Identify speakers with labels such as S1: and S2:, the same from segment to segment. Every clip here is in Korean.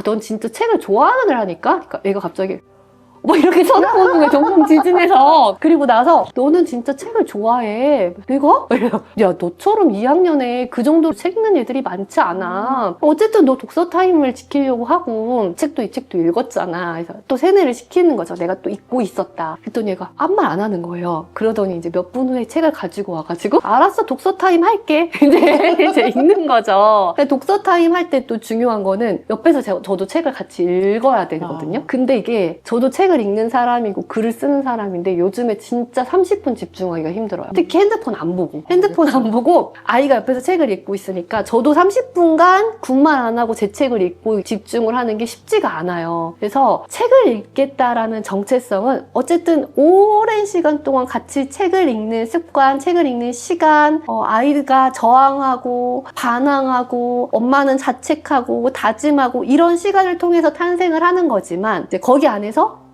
S1: 넌 진짜 책을 좋아하는 애라니까? 그러니까 얘가 갑자기 뭐 이렇게 쳐다보는 거예요. 정말 그리고 나서 너는 진짜 책을 좋아해. 내가? 야, 너처럼 2학년에 그 정도로 책 읽는 애들이 많지 않아. 어쨌든 너 독서 타임을 지키려고 하고 이 책도 읽었잖아. 그래서 또 세뇌를 시키는 거죠. 내가 또 읽고 있었다. 그랬더니 얘가 아무 말 안 하는 거예요. 그러더니 이제 몇 분 후에 책을 가지고 와가지고 알았어, 독서 타임 할게. 이제 읽는 거죠. 근데 독서 타임 할 때 또 중요한 거는 옆에서 저도 책을 같이 읽어야 되거든요. 근데 이게 저도 책을 읽는 사람이고 글을 쓰는 사람인데 요즘에 진짜 30분 집중하기가 힘들어요. 특히 핸드폰 안 보고 아이가 옆에서 책을 읽고 있으니까 저도 30분간 군말 안 하고 제 책을 읽고 집중을 하는 게 쉽지가 않아요. 그래서 책을 읽겠다라는 정체성은 어쨌든 오랜 시간 동안 같이 책을 읽는 습관, 책을 읽는 시간, 아이가 저항하고 반항하고 엄마는 자책하고 다짐하고 이런 시간을 통해서 탄생을 하는 거지만 이제 거기 안에서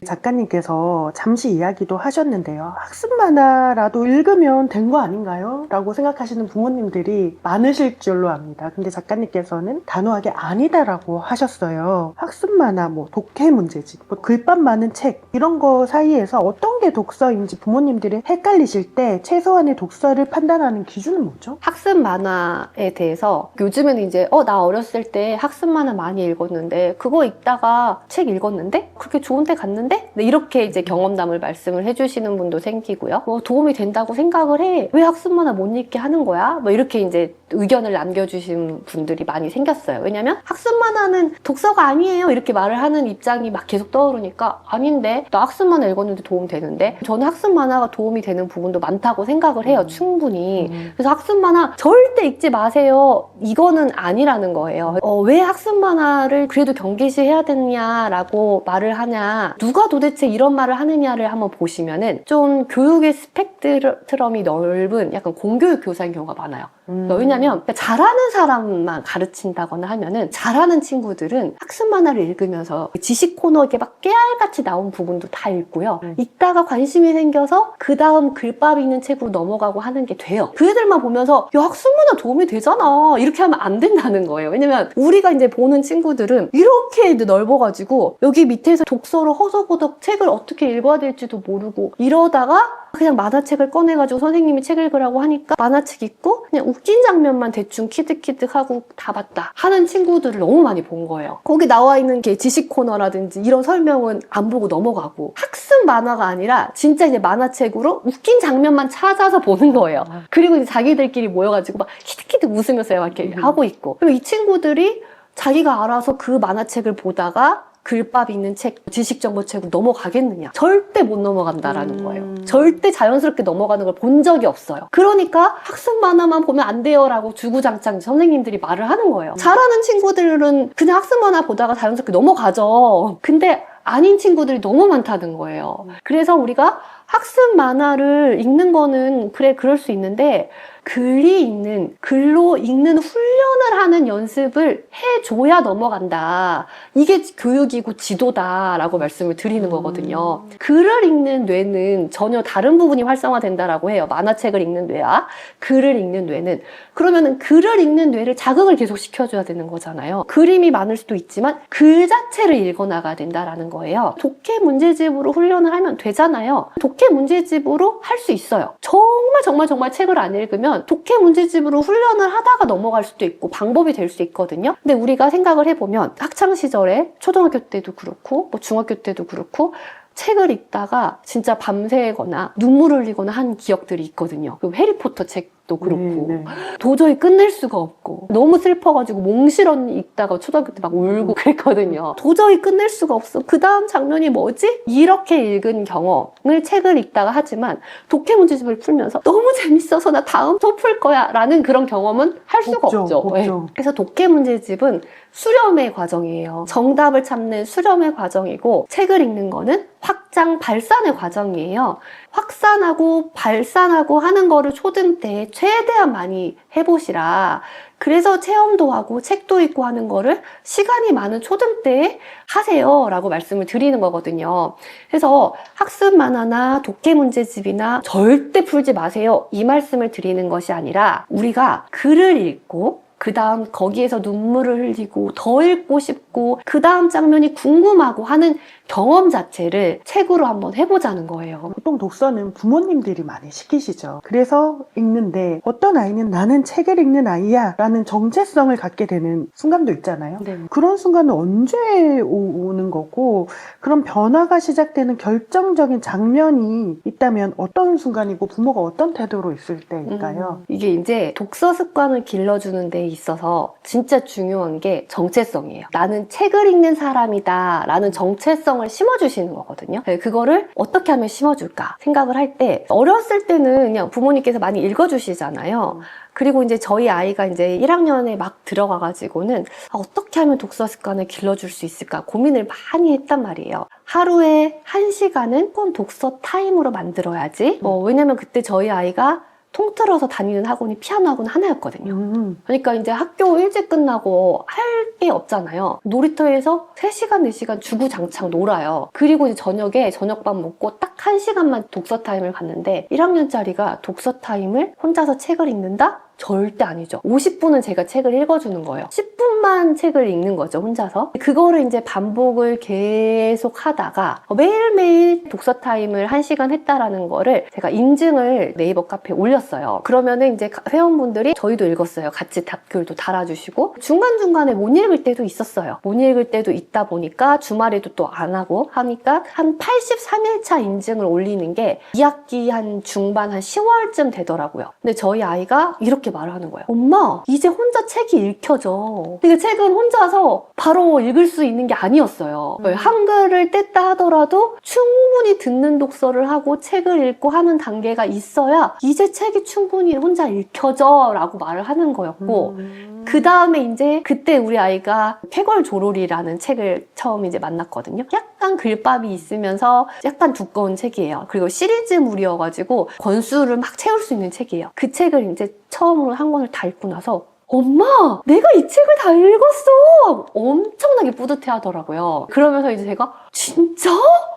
S2: 작가님께서 잠시 이야기도 하셨는데요. 학습 만화라도 읽으면 된 거 아닌가요? 라고 생각하시는 부모님들이 많으실 줄로 압니다. 근데 작가님께서는 단호하게 아니다라고 하셨어요. 학습 만화, 독해 문제집, 글밥 많은 책 이런 거 사이에서 어떤 게 독서인지 부모님들이 헷갈리실 때 최소한의 독서를 판단하는 기준은 뭐죠?
S1: 학습 만화에 대해서 요즘에는 이제 나 어렸을 때 학습 만화 많이 읽었는데 그거 읽다가 책 읽었는데 그렇게 좋은 데 갔는데 네, 이렇게 이제 경험담을 말씀을 해주시는 분도 생기고요. 도움이 된다고 생각을 해. 왜 학습 만화 못 읽게 하는 거야? 이렇게 이제 의견을 남겨주신 분들이 많이 생겼어요. 왜냐면 학습 만화는 독서가 아니에요. 이렇게 말을 하는 입장이 막 계속 떠오르니까 아닌데 나 학습 만화 읽었는데 도움 되는데 저는 학습 만화가 도움이 되는 부분도 많다고 생각을 해요. 충분히. 그래서 학습 만화 절대 읽지 마세요. 이거는 아니라는 거예요. 왜 학습 만화를 그래도 경계시해야 되냐라고 말을 하냐. 누가 도대체 이런 말을 하느냐를 한번 보시면은 좀 교육의 스펙트럼이 넓은 약간 공교육 교사인 경우가 많아요. 왜냐면 잘하는 사람만 가르친다거나 하면은 잘하는 친구들은 학습 만화를 읽으면서 지식 코너 이렇게 막 깨알같이 나온 부분도 다 읽고요. 읽다가 관심이 생겨서 그 다음 글밥 읽는 책으로 넘어가고 하는 게 돼요. 그 애들만 보면서 야, 학습 만화 도움이 되잖아. 이렇게 하면 안 된다는 거예요. 왜냐면 우리가 이제 보는 친구들은 이렇게 넓어가지고 여기 밑에서 독서로 허석허석 책을 어떻게 읽어야 될지도 모르고 이러다가 그냥 만화책을 꺼내가지고 선생님이 책 읽으라고 하니까 만화책 읽고 그냥 웃긴 장면만 대충 키득키득하고 다 봤다 하는 친구들을 너무 많이 본 거예요. 거기 나와 있는 게 지식 코너라든지 이런 설명은 안 보고 넘어가고 학습 만화가 아니라 진짜 이제 만화책으로 웃긴 장면만 찾아서 보는 거예요. 그리고 이제 자기들끼리 모여가지고 막 키득키득 웃으면서 막 이렇게 하고 있고 그리고 이 친구들이 자기가 알아서 그 만화책을 보다가 글밥 있는 책, 지식정보책으로 넘어가겠느냐? 절대 못 넘어간다라는 거예요. 절대 자연스럽게 넘어가는 걸 본 적이 없어요. 그러니까 학습 만화만 보면 안 돼요 라고 주구장창 선생님들이 말을 하는 거예요. 잘하는 친구들은 그냥 학습 만화 보다가 자연스럽게 넘어가죠. 근데 아닌 친구들이 너무 많다는 거예요. 그래서 우리가 학습 만화를 읽는 거는 그럴 수 있는데 글로 읽는 훈련을 하는 연습을 해줘야 넘어간다. 이게 교육이고 지도다라고 말씀을 드리는 거거든요. 글을 읽는 뇌는 전혀 다른 부분이 활성화된다라고 해요. 만화책을 읽는 뇌와 글을 읽는 뇌는. 그러면은 글을 읽는 뇌를 자극을 계속 시켜줘야 되는 거잖아요. 그림이 많을 수도 있지만 글 자체를 읽어나가야 된다라는 거예요. 독해 문제집으로 훈련을 하면 되잖아요. 독해 문제집으로 할 수 있어요. 정말 책을 안 읽으면 독해 문제집으로 훈련을 하다가 넘어갈 수도 있고 방법이 될 수 있거든요. 근데 우리가 생각을 해보면 학창시절에 초등학교 때도 그렇고 중학교 때도 그렇고 책을 읽다가 진짜 밤새거나 눈물을 흘리거나 한 기억들이 있거든요. 그 해리포터 책도 그렇고 도저히 끝낼 수가 없고 너무 슬퍼가지고 몽실언 읽다가 초등학교 때 막 울고 그랬거든요. 도저히 끝낼 수가 없어. 그 다음 장면이 뭐지? 이렇게 읽은 경험을 책을 읽다가 하지만 독해 문제집을 풀면서 너무 재밌어서 나 다음 또 풀 거야 라는 그런 경험은 할 수가 없죠. 네. 그래서 독해 문제집은 수렴의 과정이에요. 정답을 찾는 수렴의 과정이고 책을 읽는 거는 확장 발산의 과정이에요. 확산하고 발산하고 하는 거를 초등 때 최대한 많이 해보시라. 그래서 체험도 하고 책도 읽고 하는 거를 시간이 많은 초등 때에 하세요 라고 말씀을 드리는 거거든요. 그래서 학습 만화나 독해 문제집이나 절대 풀지 마세요 이 말씀을 드리는 것이 아니라, 우리가 글을 읽고 그 다음 거기에서 눈물을 흘리고 더 읽고 싶고 그 다음 장면이 궁금하고 하는 경험 자체를 책으로 한번 해보자는 거예요.
S2: 보통 독서는 부모님들이 많이 시키시죠. 그래서 읽는데 어떤 아이는 나는 책을 읽는 아이야 라는 정체성을 갖게 되는 순간도 있잖아요.
S1: 네.
S2: 그런 순간은 언제 오는 거고, 그런 변화가 시작되는 결정적인 장면이 있다면 어떤 순간이고 부모가 어떤 태도로 있을 때일까요?
S1: 이게 이제 독서 습관을 길러주는 데 있어서 진짜 중요한 게 정체성이에요. 나는 책을 읽는 사람이다 라는 정체성을 심어주시는 거거든요. 그거를 어떻게 하면 심어줄까 생각을 할 때, 어렸을 때는 그냥 부모님께서 많이 읽어주시잖아요. 그리고 이제 저희 아이가 이제 1학년에 막 들어가가지고는 어떻게 하면 독서 습관을 길러줄 수 있을까 고민을 많이 했단 말이에요. 하루에 1시간은 꼭 독서 타임으로 만들어야지. 왜냐면 그때 저희 아이가 통틀어서 다니는 학원이 피아노 학원 하나였거든요. 그러니까 이제 학교 일찍 끝나고 할 게 없잖아요. 놀이터에서 3시간, 4시간 주구장창 놀아요. 그리고 이제 저녁에 저녁밥 먹고 딱 1시간만 독서 타임을 갔는데 1학년짜리가 독서 타임을 혼자서 책을 읽는다? 절대 아니죠. 50분은 제가 책을 읽어주는 거예요. 10분만 책을 읽는 거죠, 혼자서. 그거를 이제 반복을 계속 하다가 매일매일 독서 타임을 1시간 했다라는 거를 제가 인증을 네이버 카페에 올렸어요. 그러면은 이제 회원분들이 저희도 읽었어요. 같이 답글도 달아주시고, 중간중간에 못 읽을 때도 있었어요. 못 읽을 때도 있다 보니까 주말에도 또 안 하고 하니까 한 83일차 인증을 올리는 게 2학기 한 중반 한 10월쯤 되더라고요. 근데 저희 아이가 이렇게 말을 하는 거예요. 엄마, 이제 혼자 책이 읽혀져. 그러니까 책은 혼자서 바로 읽을 수 있는 게 아니었어요. 한글을 뗐다 하더라도 충분히 듣는 독서를 하고 책을 읽고 하는 단계가 있어야 이제 책이 충분히 혼자 읽혀져 라고 말을 하는 거였고, 그 다음에 이제 그때 우리 아이가 쾌걸조롤이라는 책을 처음 이제 만났거든요. 약간 글밥이 있으면서 약간 두꺼운 책이에요. 그리고 시리즈물이어가지고 권수를 막 채울 수 있는 책이에요. 그 책을 이제 처음으로 한 권을 다 읽고 나서 엄마, 내가 이 책을 다 읽었어! 엄청나게 뿌듯해 하더라고요. 그러면서 이제 제가 진짜?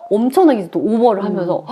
S1: 엄청나게 또 오버를 하면서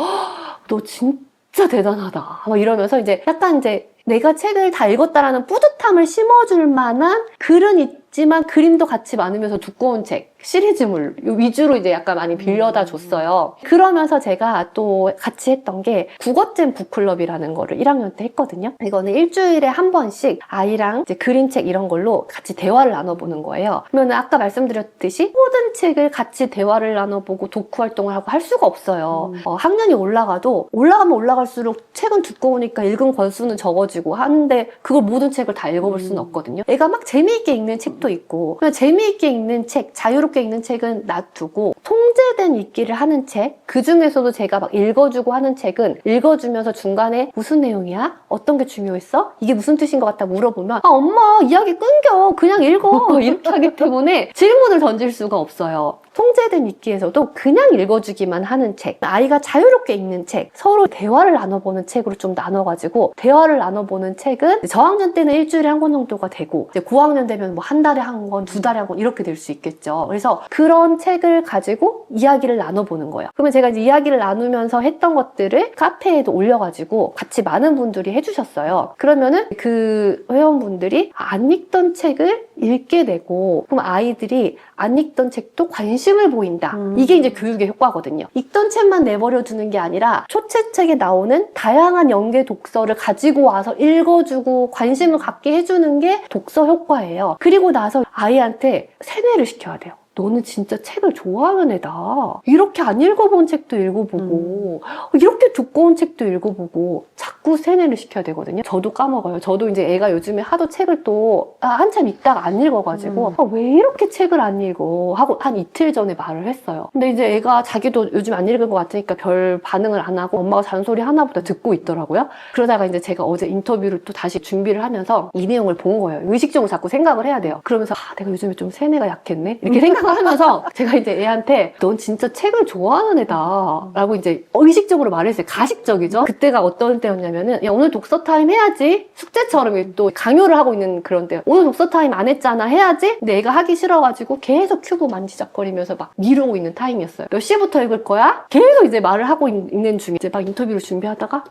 S1: 너 진짜 대단하다. 막 이러면서 이제 약간 이제 내가 책을 다 읽었다라는 뿌듯함을 심어줄 만한 글은 있지만 그림도 같이 많으면서 두꺼운 책, 시리즈물 위주로 이제 약간 많이 빌려다 줬어요. 그러면서 제가 또 같이 했던 게 국어잼 북클럽이라는 거를 1학년 때 했거든요. 이거는 일주일에 한 번씩 아이랑 이제 그림책 이런 걸로 같이 대화를 나눠보는 거예요. 그러면 아까 말씀드렸듯이 모든 책을 같이 대화를 나눠보고 독후 활동을 하고 할 수가 없어요. 학년이 올라가면 올라갈수록 책은 두꺼우니까 읽은 권수는 적어지고 하는데 그걸 모든 책을 다 읽어볼 수는 없거든요. 애가 막 재미있게 읽는 책도 있고, 그냥 재미있게 읽는 책, 자유롭게 읽는 책은 놔두고 통제된 읽기를 하는 책, 그 중에서도 제가 막 읽어주고 하는 책은 읽어주면서 중간에 무슨 내용이야? 어떤 게 중요했어? 이게 무슨 뜻인 것 같다 물어보면 엄마 이야기 끊겨 그냥 읽어 이렇게 하기 때문에 질문을 던질 수가 없어요. 통제된 읽기에서도 그냥 읽어주기만 하는 책, 아이가 자유롭게 읽는 책, 서로 대화를 나눠보는 책으로 좀 나눠가지고 대화를 나눠보는 책은 저학년 때는 일주일에 한 권 정도가 되고 이제 9학년 되면 뭐 한 달에 한 권, 2달에 한 권 이렇게 될 수 있겠죠. 그래서 그런 책을 가지고 이야기를 나눠보는 거예요. 그러면 제가 이제 이야기를 나누면서 했던 것들을 카페에도 올려가지고 같이 많은 분들이 해주셨어요. 그러면은 그 회원분들이 안 읽던 책을 읽게 되고, 그럼 아이들이 안 읽던 책도 관심을 보인다. 이게 이제 교육의 효과거든요. 읽던 책만 내버려 두는 게 아니라 초체책에 나오는 다양한 연계 독서를 가지고 와서 읽어주고 관심을 갖게 해주는 게 독서 효과예요. 그리고 나서 아이한테 세뇌를 시켜야 돼요. 너는 진짜 책을 좋아하는 애다. 이렇게 안 읽어본 책도 읽어보고 이렇게 두꺼운 책도 읽어보고 자꾸 세뇌를 시켜야 되거든요. 저도 까먹어요. 저도 이제 애가 요즘에 하도 책을 또 한참 읽다가 안 읽어가지고 왜 이렇게 책을 안 읽어? 하고 한 이틀 전에 말을 했어요. 근데 이제 애가 자기도 요즘 안 읽은 것 같으니까 별 반응을 안 하고 엄마가 잔소리 하나보다 듣고 있더라고요. 그러다가 이제 제가 어제 인터뷰를 또 다시 준비를 하면서 이 내용을 본 거예요. 의식적으로 자꾸 생각을 해야 돼요. 그러면서 내가 요즘에 좀 세뇌가 약했네? 이렇게 생각을 하면서 제가 이제 애한테 넌 진짜 책을 좋아하는 애다 라고 이제 의식적으로 말했어요. 가식적이죠. 그때가 어떤 때였냐면은 야 오늘 독서 타임 해야지 숙제처럼 또 강요를 하고 있는 그런 때 오늘 독서 타임 안 했잖아 해야지. 근데 애가 하기 싫어가지고 계속 큐브 만지작거리면서 막 미루고 있는 타임이었어요. 몇 시부터 읽을 거야? 계속 이제 말을 하고 있는 중에 이제 막 인터뷰를 준비하다가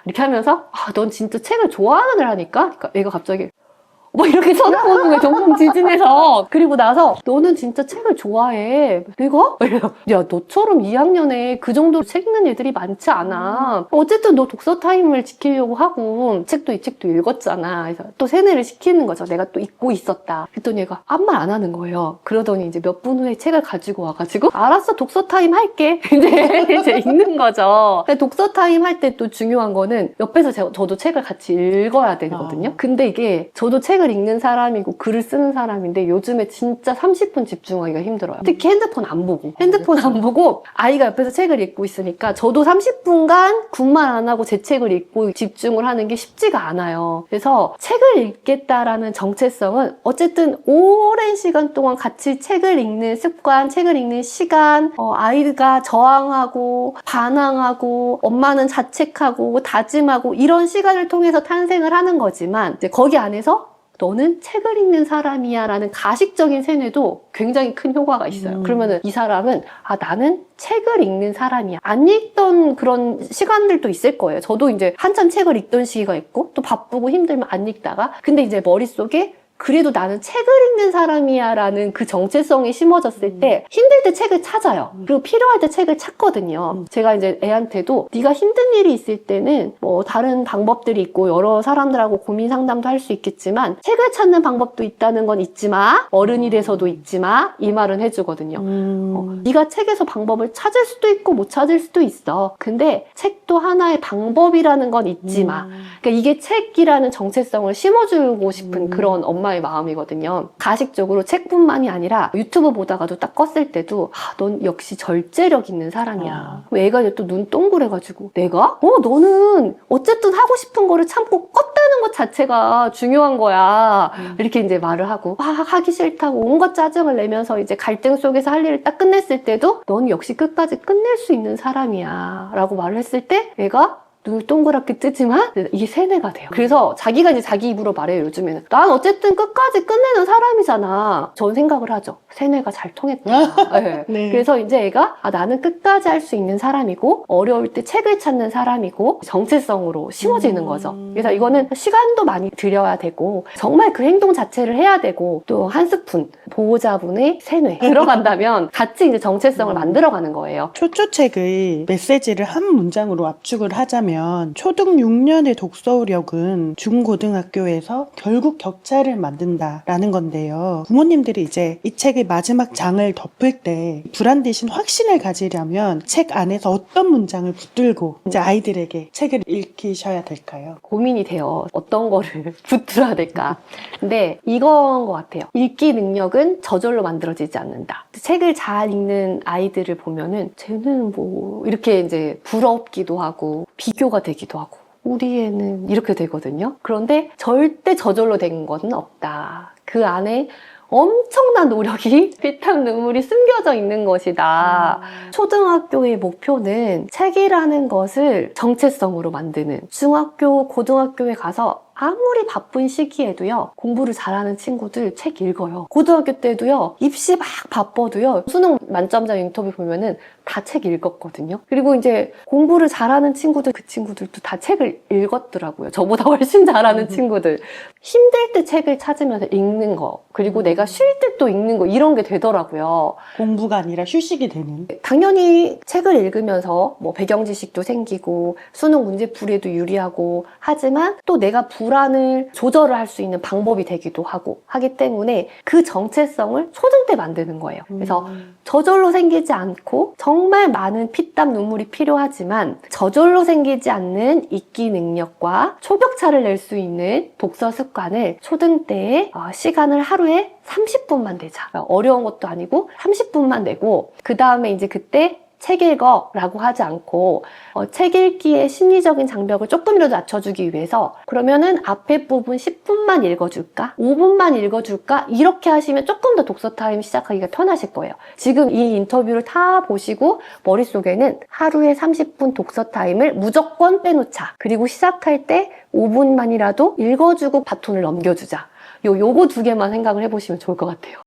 S1: 이렇게 하면서 넌 진짜 책을 좋아하는 애라니까? 그러니까 애가 갑자기 뭐 이렇게 쳐다보는 거예요. 동공 지진해서. 그리고 나서 너는 진짜 책을 좋아해. 내가? 이래요. 야 너처럼 2학년에 그 정도로 책 읽는 애들이 많지 않아. 어쨌든 너 독서 타임을 지키려고 하고 이 책도 읽었잖아. 그래서 또 세뇌를 시키는 거죠. 내가 또 읽고 있었다. 그랬더니 얘가 아무 말 안 하는 거예요. 그러더니 이제 몇 분 후에 책을 가지고 와가지고 알았어 독서 타임 할게. 이제 읽는 거죠. 근데 독서 타임 할 때 또 중요한 거는 옆에서 저도 책을 같이 읽어야 되거든요. 근데 이게 저도 책을 읽는 사람이고 글을 쓰는 사람인데 요즘에 진짜 30분 집중하기가 힘들어요. 특히 핸드폰 안 보고 아이가 옆에서 책을 읽고 있으니까 저도 30분간 굿말 안 하고 제 책을 읽고 집중을 하는 게 쉽지가 않아요. 그래서 책을 읽겠다라는 정체성은 어쨌든 오랜 시간 동안 같이 책을 읽는 습관, 책을 읽는 시간, 아이가 저항하고 반항하고 엄마는 자책하고 다짐하고 이런 시간을 통해서 탄생을 하는 거지만 이제 거기 안에서 너는 책을 읽는 사람이야 라는 가식적인 세뇌도 굉장히 큰 효과가 있어요. 그러면은 이 사람은 나는 책을 읽는 사람이야. 안 읽던 그런 시간들도 있을 거예요. 저도 이제 한참 책을 읽던 시기가 있고 또 바쁘고 힘들면 안 읽다가 근데 이제 머릿속에 그래도 나는 책을 읽는 사람이야 라는 그 정체성이 심어졌을 때 힘들 때 책을 찾아요. 그리고 필요할 때 책을 찾거든요. 제가 이제 애한테도 네가 힘든 일이 있을 때는 뭐 다른 방법들이 있고 여러 사람들하고 고민 상담도 할 수 있겠지만 책을 찾는 방법도 있다는 건 잊지 마. 어른이 돼서도 잊지 마. 이 말은 해주거든요. 네가 책에서 방법을 찾을 수도 있고 못 찾을 수도 있어. 근데 책도 하나의 방법이라는 건 잊지 마. 그러니까 이게 책이라는 정체성을 심어주고 싶은 그런 엄마의 마음이거든요. 가식적으로 책뿐만이 아니라 유튜브 보다가도 딱 껐을 때도 넌 역시 절제력 있는 사람이야. 애가 이제 또 눈 동그래가지고 내가? 너는 어쨌든 하고 싶은 거를 참고 껐다는 것 자체가 중요한 거야. 이렇게 이제 말을 하고 하기 싫다고 온갖 짜증을 내면서 이제 갈등 속에서 할 일을 딱 끝냈을 때도 넌 역시 끝까지 끝낼 수 있는 사람이야 라고 말을 했을 때 애가 눈을 동그랗게 뜨지만 이게 세뇌가 돼요. 그래서 자기가 이제 자기 입으로 말해요. 요즘에는 난 어쨌든 끝까지 끝내는 사람이잖아. 저는 생각을 하죠. 세뇌가 잘 통했다. 네.
S2: 네.
S1: 그래서 이제 애가 나는 끝까지 할 수 있는 사람이고 어려울 때 책을 찾는 사람이고 정체성으로 심어지는 거죠. 그래서 이거는 시간도 많이 들여야 되고 정말 그 행동 자체를 해야 되고 또 한 스푼 보호자분의 세뇌 들어간다면 같이 이제 정체성을 만들어가는 거예요.
S2: 초초책의 메시지를 한 문장으로 압축을 하자면 초등 6년의 독서력은 중고등학교에서 결국 격차를 만든다라는 건데요. 부모님들이 이제 이 책의 마지막 장을 덮을 때 불안 대신 확신을 가지려면 책 안에서 어떤 문장을 붙들고 이제 아이들에게 책을 읽히셔야 될까요?
S1: 고민이 돼요. 어떤 거를 붙들어야 될까. 근데 이건 것 같아요. 읽기 능력은 저절로 만들어지지 않는다. 책을 잘 읽는 아이들을 보면은 쟤는 뭐 이렇게 이제 부럽기도 하고 비교가 되기도 하고 우리 애는 이렇게 되거든요. 그런데 절대 저절로 된 건 없다. 그 안에 엄청난 노력이 피땀 눈물이 숨겨져 있는 것이다. 초등학교의 목표는 책이라는 것을 정체성으로 만드는 중학교, 고등학교에 가서 아무리 바쁜 시기에도요 공부를 잘하는 친구들 책 읽어요. 고등학교 때도요 입시 막 바빠도요 수능 만점자 인터뷰 보면은 다 책 읽었거든요. 그리고 이제 공부를 잘하는 친구들 그 친구들도 다 책을 읽었더라고요. 저보다 훨씬 잘하는 친구들. 힘들 때 책을 찾으면서 읽는 거 그리고 내가 쉴 때 또 읽는 거 이런 게 되더라고요.
S2: 공부가 아니라 휴식이 되는.
S1: 당연히 책을 읽으면서 뭐 배경 지식도 생기고 수능 문제풀이에도 유리하고 하지만 또 내가 불안을 조절을 할 수 있는 방법이 되기도 하고 하기 때문에 그 정체성을 초등 때 만드는 거예요. 그래서 저절로 생기지 않고 정말 많은 피땀 눈물이 필요하지만 저절로 생기지 않는 읽기 능력과 초격차를 낼 수 있는 독서 습관을 초등 때에 시간을 하루에 30분만 내자. 어려운 것도 아니고 30분만 내고 그 다음에 이제 그때 책 읽어라고 하지 않고 책 읽기의 심리적인 장벽을 조금이라도 낮춰주기 위해서 그러면은 앞에 부분 10분만 읽어줄까? 5분만 읽어줄까? 이렇게 하시면 조금 더 독서 타임 시작하기가 편하실 거예요. 지금 이 인터뷰를 다 보시고 머릿속에는 하루에 30분 독서 타임을 무조건 빼놓자. 그리고 시작할 때 5분만이라도 읽어주고 바톤을 넘겨주자. 요거 두 개만 생각을 해보시면 좋을 것 같아요.